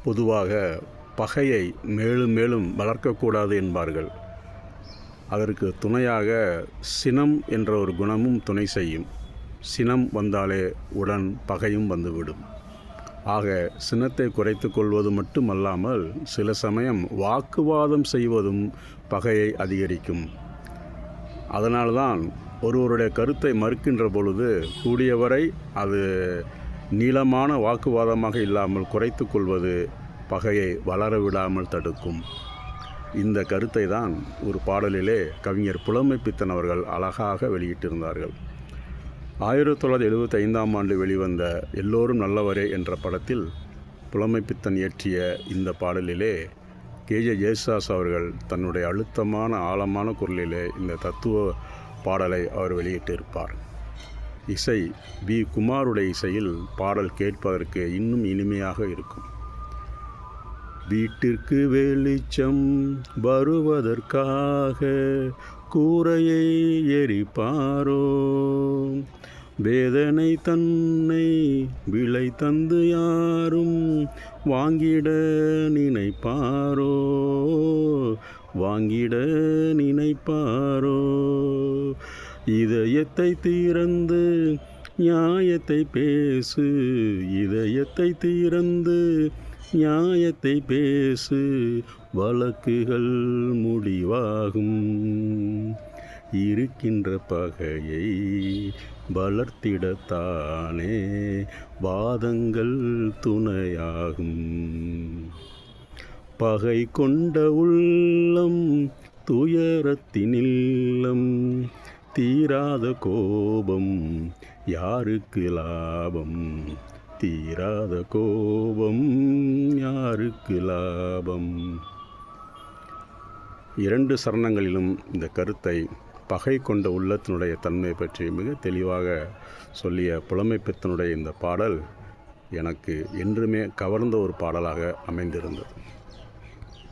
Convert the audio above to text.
பொதுவாக பகையை மேலும் மேலும் வளர்க்கக்கூடாது என்பார்கள். அதற்கு துணையாக சினம் என்ற ஒரு குணமும் துணை செய்யும். சினம் வந்தாலே உடன் பகையும் வந்துவிடும். ஆக சினத்தை குறைத்து கொள்வது மட்டுமல்லாமல் சில சமயம் வாக்குவாதம் செய்வதும் பகையை அதிகரிக்கும். அதனால்தான் ஒருவருடைய கருத்தை மறுக்கின்ற பொழுது கூடியவரை அது நீளமான வாக்குவாதமாக இல்லாமல் குறைத்து கொள்வது பகையை வளரவிடாமல் தடுக்கும். இந்த கருத்தை தான் ஒரு பாடலிலே கவிஞர் புலமைப்பித்தன் அவர்கள் அழகாக வெளியிட்டிருந்தார்கள். 1975ஆம் ஆண்டு வெளிவந்த எல்லோரும் நல்லவரே என்ற படத்தில் புலமைப்பித்தன் இயற்றிய இந்த பாடலிலே கேஜே ஜேசுதாஸ் அவர்கள் தன்னுடைய அழுத்தமான ஆழமான குரலிலே இந்த தத்துவ பாடலை அவர் வெளியிட்டிருப்பார். இசை வி. குமாருடைய இசையில் பாடல் கேட்பதற்கு இன்னும் இனிமையாக இருக்கும். வீட்டிற்கு வெளிச்சம் வருவதற்காக கூரையை எரிப்பாரோ, வேதனை தன்னை விலை தந்து யாரும் வாங்கிட நினைப்பாரோ, வாங்கிட நினைப்பாரோ. இதயத்தை திறந்து நியாயத்தை பேசு, இதயத்தை திறந்து நியாயத்தை பேசு, வழக்குகள் முடிவாகும். இருக்கின்ற பகையை வளர்த்திடத்தானே வாதங்கள் துணையாகும். பகை கொண்ட உள்ளம் துயரத்தின் இல்லம், தீராத கோபம் யாருக்கு லாபம், தீராத கோபம் யாருக்கு லாபம். 2 சரணங்களிலும் இந்த கருத்தை பகை கொண்ட உள்ளத்தினுடைய தன்மை பற்றி மிக தெளிவாக சொல்லிய புலமைப்பித்தனுடைய இந்த பாடல் எனக்கு என்றுமே கவர்ந்த ஒரு பாடலாக அமைந்திருந்தது.